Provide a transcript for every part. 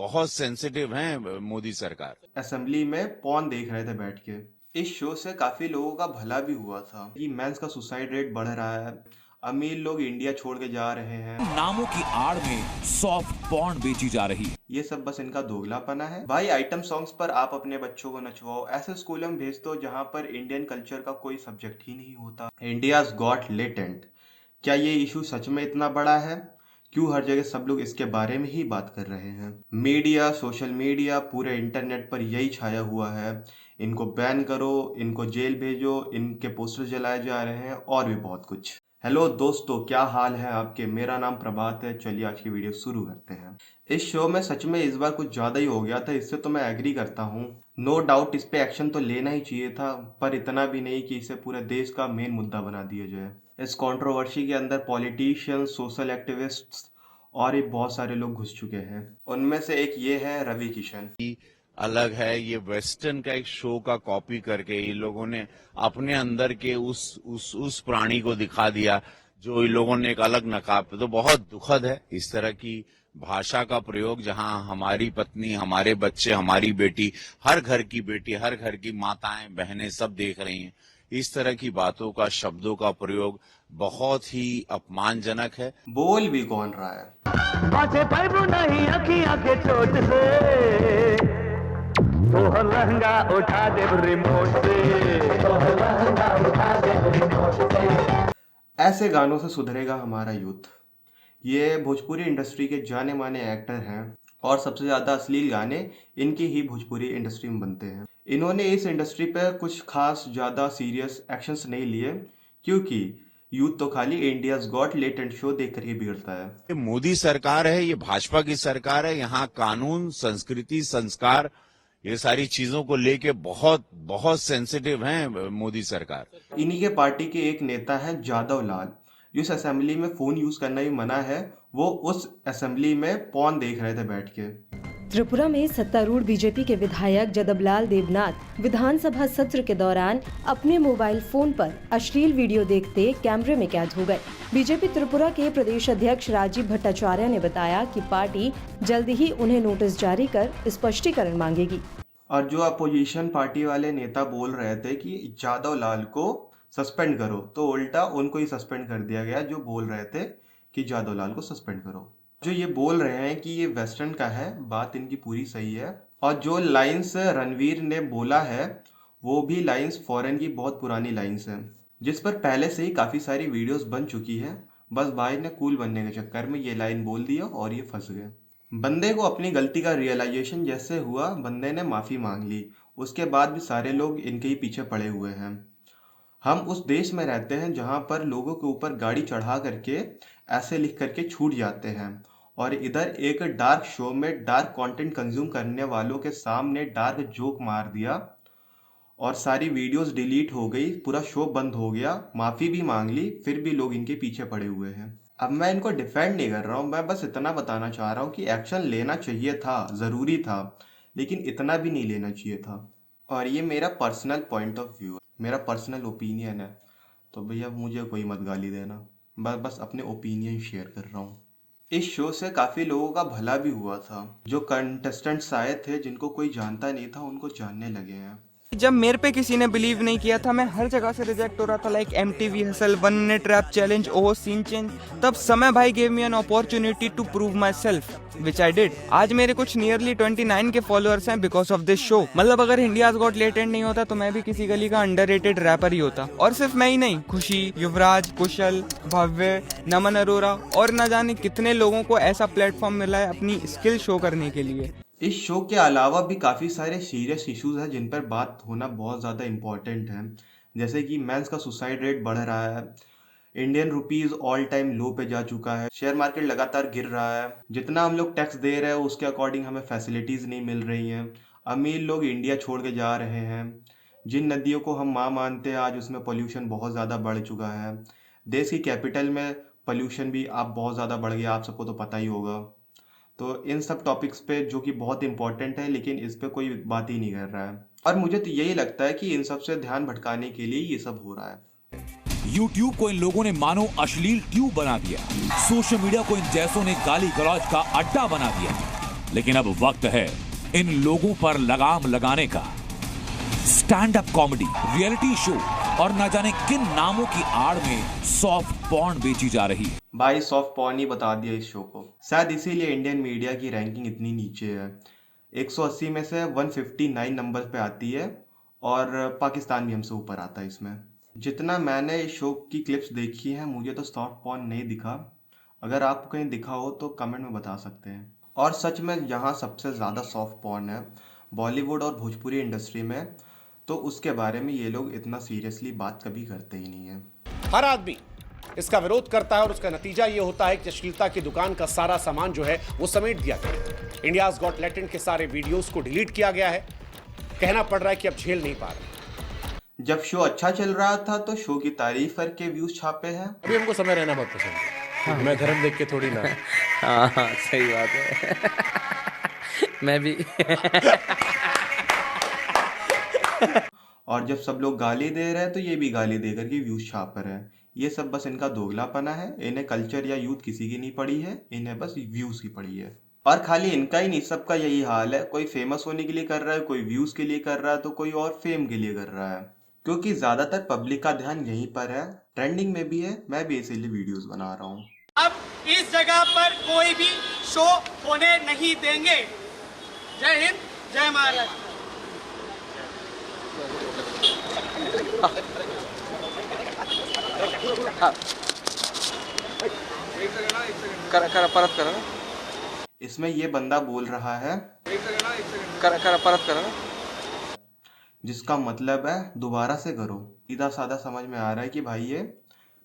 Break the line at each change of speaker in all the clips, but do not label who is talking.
बहुत सेंसिटिव हैं मोदी सरकार।
असेंबली में पॉन देख रहे थे बैठ के। इस शो से काफी लोगों का भला भी हुआ था कि मेंस का सुसाइड रेट बढ़ रहा है, अमीर लोग इंडिया छोड़ के जा रहे हैं,
नामों की आड़ में सॉफ्ट पॉर्न बेची जा रही है।
ये सब बस इनका दोगलापना है। भाई आइटम सॉन्ग्स पर आप अपने बच्चों को नचवाओ, ऐसे स्कूल में भेज दो जहाँ पर इंडियन कल्चर का कोई सब्जेक्ट ही नहीं होता। इंडियाज गॉट लेटेंट, क्या ये इशू सच में इतना बड़ा है? क्यों हर जगह सब लोग इसके बारे में ही बात कर रहे हैं? मीडिया, सोशल मीडिया, पूरे इंटरनेट पर यही छाया हुआ है, इनको बैन करो, इनको जेल भेजो, इनके पोस्टर जलाए जा रहे हैं और भी बहुत कुछ। हेलो दोस्तों, क्या हाल है आपके? मेरा नाम प्रभात है। चलिए आज की वीडियो शुरू करते हैं। इस शो में सच में इस बार कुछ ज़्यादा ही हो गया था, इससे तो मैं एग्री करता हूँ। नो डाउट इस पे एक्शन तो लेना ही चाहिए था, पर इतना भी नहीं कि इसे पूरे देश का मेन मुद्दा बना दिया जाए। इस कंट्रोवर्सी के अंदर पॉलिटिशियंस, सोशल एक्टिविस्ट्स और भी बहुत सारे लोग घुस चुके हैं। उनमें से एक ये है रवि किशन।
अलग है, ये वेस्टर्न का एक शो का कॉपी करके इन लोगों ने अपने अंदर के उस प्राणी को दिखा दिया जो इन लोगों ने एक अलग नकाब पे। तो बहुत दुखद है इस तरह की भाषा का प्रयोग, जहां हमारी पत्नी, हमारे बच्चे, हमारी बेटी, हर घर की बेटी, हर घर की माताएं, बहनें सब देख रही हैं। इस तरह की बातों का, शब्दों का प्रयोग बहुत ही अपमानजनक है।
बोल भी कौन रहा है?
नहीं अखियां के चोट से तो लहंगा उठा दे रिमोट से, तो लहंगा उठा दे रिमोट से।
ऐसे गानों से सुधरेगा हमारा यूथ। ये भोजपुरी इंडस्ट्री के जाने माने एक्टर हैं और सबसे ज़्यादा अश्लील गाने इनकी ही भोजपुरी इंडस्ट्री में बनते हैं। इन्होंने इस इंडस्ट्री पे कुछ खास ज़्यादा सीरियस एक्शंस नहीं लिए, क्योंकि यूथ तो खाली इंडियाज गॉट लेटेंट शो देखकर ही बिगड़ता है।
ये मोदी सरकार है, ये भाजपा की सरकार है। यहाँ कानून, संस्कृति, संस्कार, ये सारी चीजों को लेके बहुत बहुत सेंसिटिव हैं मोदी सरकार।
इन्हीं के पार्टी के एक नेता हैं जादव लाल, जिस असेंबली में फोन यूज करना भी मना है, वो उस असेंबली में पॉन देख रहे थे बैठ के।
त्रिपुरा में सत्तारूढ़ बीजेपी के विधायक जदबलाल देवनाथ विधानसभा सत्र के दौरान अपने मोबाइल फोन पर अश्लील वीडियो देखते कैमरे में कैद हो गए। बीजेपी त्रिपुरा के प्रदेश अध्यक्ष राजीव भट्टाचार्य ने बताया कि पार्टी जल्द ही उन्हें नोटिस जारी कर स्पष्टीकरण मांगेगी।
और जो अपोजिशन पार्टी वाले नेता बोल रहे थे कि जादव लाल को सस्पेंड करो, तो उल्टा उनको ही सस्पेंड कर दिया गया जो बोल रहे थे कि जादव लाल को सस्पेंड करो। जो ये बोल रहे हैं कि ये वेस्टर्न का है, बात इनकी पूरी सही है। और जो लाइंस रणवीर ने बोला है वो भी लाइंस फॉरेन की बहुत पुरानी लाइंस हैं, जिस पर पहले से ही काफ़ी सारी वीडियोस बन चुकी है। बस भाई ने कूल बनने के चक्कर में ये लाइन बोल दिया और ये फंस गए। बंदे को अपनी गलती का रियलाइजेशन जैसे हुआ, बंदे ने माफ़ी मांग ली, उसके बाद भी सारे लोग इनके ही पीछे पड़े हुए हैं। हम उस देश में रहते हैं जहाँ पर लोगों के ऊपर गाड़ी चढ़ा करके ऐसे लिख करके छूट जाते हैं, और इधर एक डार्क शो में डार्क कंटेंट कंज्यूम करने वालों के सामने डार्क जोक मार दिया और सारी वीडियोस डिलीट हो गई, पूरा शो बंद हो गया, माफ़ी भी मांग ली, फिर भी लोग इनके पीछे पड़े हुए हैं। अब मैं इनको डिफेंड नहीं कर रहा हूँ, मैं बस इतना बताना चाह रहा हूँ कि एक्शन लेना चाहिए था, ज़रूरी था, लेकिन इतना भी नहीं लेना चाहिए था। और ये मेरा पर्सनल पॉइंट ऑफ व्यू है, मेरा पर्सनल ओपिनियन है, तो भैया मुझे कोई मत गाली देना, बस अपने ओपिनियन शेयर कर रहा हूँ। इस शो से काफ़ी लोगों का भला भी हुआ था। जो कंटेस्टेंट्स आए थे जिनको कोई जानता नहीं था, उनको जानने लगे हैं।
जब मेरे पे किसी ने बिलीव नहीं किया था, मैं हर जगह से रिजेक्ट हो रहा था, like MTV hustle, 1 minute rap challenge, oh scene change, तब समय भाई gave me an opportunity to prove myself which I did. आज मेरे कुछ नियरली 29 के फॉलोअर्स हैं बिकॉज ऑफ दिस शो। मतलब अगर इंडियाज गॉट लेटेंट नहीं होता तो मैं भी किसी गली का अंडररेटेड रैपर ही होता। और सिर्फ मैं ही नहीं, खुशी, युवराज, कुशल, भव्य, नमन अरोरा और न जाने कितने लोगों को ऐसा प्लेटफॉर्म मिला है अपनी स्किल शो करने के लिए।
इस शो के अलावा भी काफ़ी सारे सीरियस इश्यूज हैं जिन पर बात होना बहुत ज़्यादा इम्पॉर्टेंट है, जैसे कि मेंस का सुसाइड रेट बढ़ रहा है, इंडियन रुपीज़ ऑल टाइम लो पे जा चुका है, शेयर मार्केट लगातार गिर रहा है, जितना हम लोग टैक्स दे रहे हैं उसके अकॉर्डिंग हमें फैसिलिटीज़ नहीं मिल रही हैं, अमीर लोग इंडिया छोड़ के जा रहे हैं, जिन नदियों को हम माँ मानते हैं आज उसमें पोल्यूशन बहुत ज़्यादा बढ़ चुका है, देश की कैपिटल में पोल्यूशन भी आप बहुत ज़्यादा बढ़ गया, आप सबको तो पता ही होगा। तो इन सब टॉपिक्स पे जो कि बहुत इंपॉर्टेंट है, लेकिन इस पे कोई बात ही नहीं कर रहा है, और मुझे तो यही लगता है कि इन सब से ध्यान भटकाने के लिए ये सब हो रहा है।
YouTube को इन लोगों ने मानो अश्लील ट्यूब बना दिया, सोशल मीडिया को इन जैसों ने गाली गलौज का अड्डा बना दिया। लेकिन अब वक्त है इन लोगों पर लगाम लगाने का। Stand up comedy, reality show और न जाने किन नामों की आड़ में सॉफ्ट पॉर्न बेची जा रही है।
भाई सॉफ्ट पॉर्न ही बता दिया इस शो को। शायद इसीलिए इंडियन मीडिया की रैंकिंग इतनी नीचे है। 180 में से 159 नंबर पे आती है और पाकिस्तान भी हमसे ऊपर आता है इसमें। जितना मैंने इस शो की क्लिप्स देखी हैं, मुझे तो सॉफ्ट पॉर्न नहीं दिखा। अगर आपको कहीं दिखा हो तो कमेंट में बता सकते हैं। और सच में यहाँ सबसे ज़्यादा सॉफ्ट पॉर्न है बॉलीवुड और भोजपुरी इंडस्ट्री में, तो उसके बारे में ये लोग इतना सीरियसली बात कभी करते ही नहीं है।
हर आदमी इसका विरोध करता है और उसका नतीजा ये होता है कि अश्लीलता की दुकान का सारा सामान जो है वो समेट दिया गया। इंडियाज गॉट टैलेंट के सारे वीडियोस को डिलीट किया गया है। कहना पड़ रहा है कि अब झेल नहीं पा रहे।
जब शो अच्छा चल रहा था तो शो की तारीफ करके व्यूज छापे हैं।
अभी हमको समय रहना बहुत पसंद है। मैं धर्म देख के थोड़ी ना।
हाँ सही बात है। मैं भी।
और जब सब लोग गाली दे रहे हैं तो ये भी गाली दे करके व्यूज छाप रहे हैं। ये सब बस इनका दोगलापना है। इन्हें कल्चर या यूथ किसी की नहीं पड़ी है, इन्हें बस व्यूज की पड़ी है। और खाली इनका ही नहीं, सबका यही हाल है। कोई फेमस होने के लिए कर रहा है, कोई व्यूज के लिए कर रहा है, तो कोई और फेम के लिए कर रहा है। क्योंकि ज्यादातर पब्लिक का ध्यान यहीं पर है, ट्रेंडिंग में भी है। मैं भी इसीलिए वीडियोस बना रहा हूँ।
अब इस जगह पर कोई भी शो होने नहीं देंगे। जय हिंद, जय महाराष्ट्र।
परत करा
इसमें ये बंदा बोल रहा है
परत करा
जिसका मतलब है दोबारा से करो। सीधा साधा समझ में आ रहा है कि भाई ये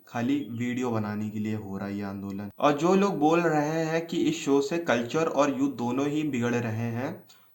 खाली वीडियो बनाने के लिए हो रहा है ये आंदोलन। और जो लोग बोल रहे हैं कि इस शो से कल्चर और यूथ दोनों ही बिगड़ रहे हैं,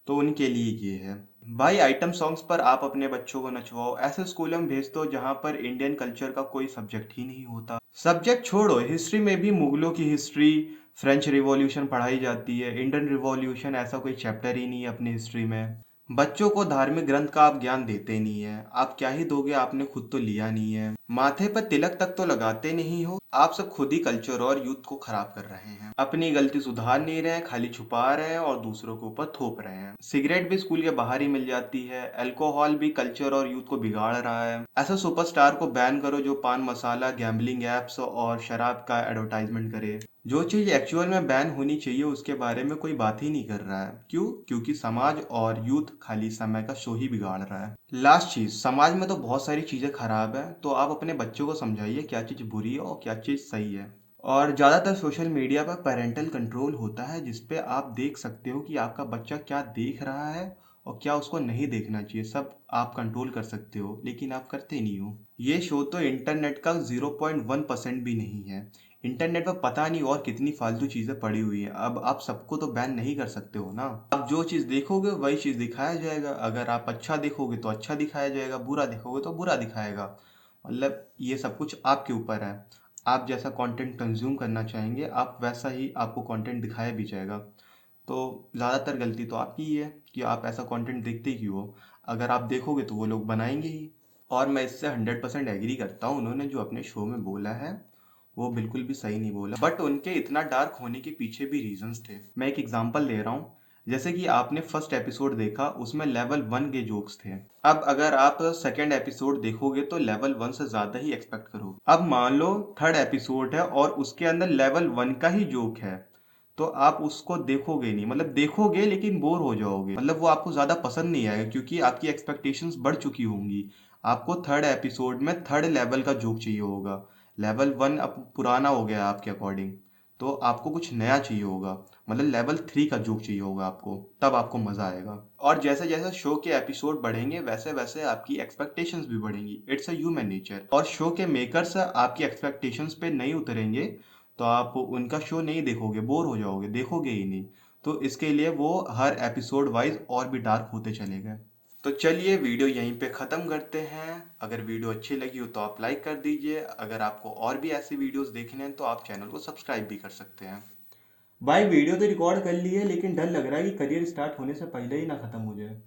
तो उनके लिए ये है। भाई आइटम सॉन्ग्स पर आप अपने बच्चों को नचवाओ, ऐसे स्कूल में भेज दो जहाँ पर इंडियन कल्चर का कोई सब्जेक्ट ही नहीं होता। सब्जेक्ट छोड़ो, हिस्ट्री में भी मुगलों की हिस्ट्री, फ्रेंच रिवॉल्यूशन पढ़ाई जाती है। इंडियन रिवॉल्यूशन ऐसा कोई चैप्टर ही नहीं है अपनी हिस्ट्री में। बच्चों को धार्मिक ग्रंथ का आप ज्ञान देते नहीं है। आप क्या ही दोगे, आपने खुद तो लिया नहीं है। माथे पर तिलक तक तो लगाते नहीं हो। आप सब खुद ही कल्चर और यूथ को खराब कर रहे हैं। अपनी गलती सुधार नहीं रहे हैं, खाली छुपा रहे हैं और दूसरों के ऊपर थोप रहे हैं। सिगरेट भी स्कूल के बाहर ही मिल जाती है। अल्कोहल भी कल्चर और यूथ को बिगाड़ रहा है। ऐसा सुपरस्टार को बैन करो जो पान मसाला, गैम्बलिंग एप्स और शराब का एडवर्टाइजमेंट करे। जो चीज एक्चुअल में बैन होनी चाहिए उसके बारे में कोई बात ही नहीं कर रहा है। क्यों? क्योंकि समाज और यूथ खाली समय का शो ही बिगाड़ रहा है। लास्ट चीज, समाज में तो बहुत सारी चीजें खराब है, तो आप अपने बच्चों को समझाइए क्या चीज बुरी है और क्या चीज सही है। और ज्यादातर सोशल मीडिया पर पेरेंटल कंट्रोल होता है, जिसपे आप देख सकते हो कि आपका बच्चा क्या देख रहा है और क्या उसको नहीं देखना चाहिए। सब आप कंट्रोल कर सकते हो, लेकिन आप करते नहीं हो। ये शो तो इंटरनेट का 0.1% भी नहीं है। इंटरनेट पर पता नहीं और कितनी फालतू चीजें पड़ी हुई हैं। अब आप सबको तो बैन नहीं कर सकते हो ना। आप जो चीज देखोगे वही चीज दिखाया जाएगा। अगर आप अच्छा देखोगे तो अच्छा दिखाया जाएगा, बुरा देखोगे तो बुरा दिखाएगा। मतलब ये सब कुछ आपके ऊपर है। आप जैसा कंटेंट कंज्यूम करना चाहेंगे, आप वैसा ही आपको कंटेंट दिखाया भी जाएगा। तो ज़्यादातर गलती तो आपकी ही है कि आप ऐसा कंटेंट देखते क्यों हो। अगर आप देखोगे तो वो लोग बनाएंगे ही। और मैं इससे 100% एग्री करता हूँ। उन्होंने जो अपने शो में बोला है वो बिल्कुल भी सही नहीं बोला, बट उनके इतना डार्क होने के पीछे भी रीजंस थे। मैं एक एग्जांपल दे रहा हूँ। जैसे कि आपने फर्स्ट एपिसोड देखा, उसमें लेवल 1 के जोक्स थे। अब अगर आप सेकंड एपिसोड देखोगे तो लेवल 1 से ज्यादा ही एक्सपेक्ट करोगे। अब मान लो थर्ड एपिसोड है और उसके अंदर लेवल 1 का ही जोक है, तो आप उसको देखोगे नहीं। मतलब देखोगे लेकिन बोर हो जाओगे। मतलब वो आपको ज्यादा पसंद नहीं आएगा, क्योंकि आपकी एक्सपेक्टेशंस बढ़ चुकी होंगी। आपको थर्ड एपिसोड में थर्ड लेवल का जोक चाहिए होगा। लेवल 1 अब पुराना हो गया आपके अकॉर्डिंग, तो आपको कुछ नया चाहिए होगा। मतलब लेवल 3 का जोक चाहिए होगा आपको, तब आपको मजा आएगा। और जैसे जैसे शो के एपिसोड बढ़ेंगे वैसे वैसे आपकी एक्सपेक्टेशंस भी बढ़ेंगी। It's a human nature. और शो के मेकर्स आपकी एक्सपेक्टेशंस पे नहीं उतरेंगे तो आप उनका शो नहीं देखोगे, बोर हो जाओगे, देखोगे ही नहीं। तो इसके लिए वो हर एपिसोड वाइज और भी डार्क होते चले गए। तो चलिए वीडियो यहीं पे ख़त्म करते हैं। अगर वीडियो अच्छी लगी हो तो आप लाइक कर दीजिए। अगर आपको और भी ऐसी वीडियोस देखने हैं तो आप चैनल को सब्सक्राइब भी कर सकते हैं। भाई वीडियो तो रिकॉर्ड कर ली है, लेकिन डर लग रहा है कि करियर स्टार्ट होने से पहले ही ना ख़त्म हो जाए।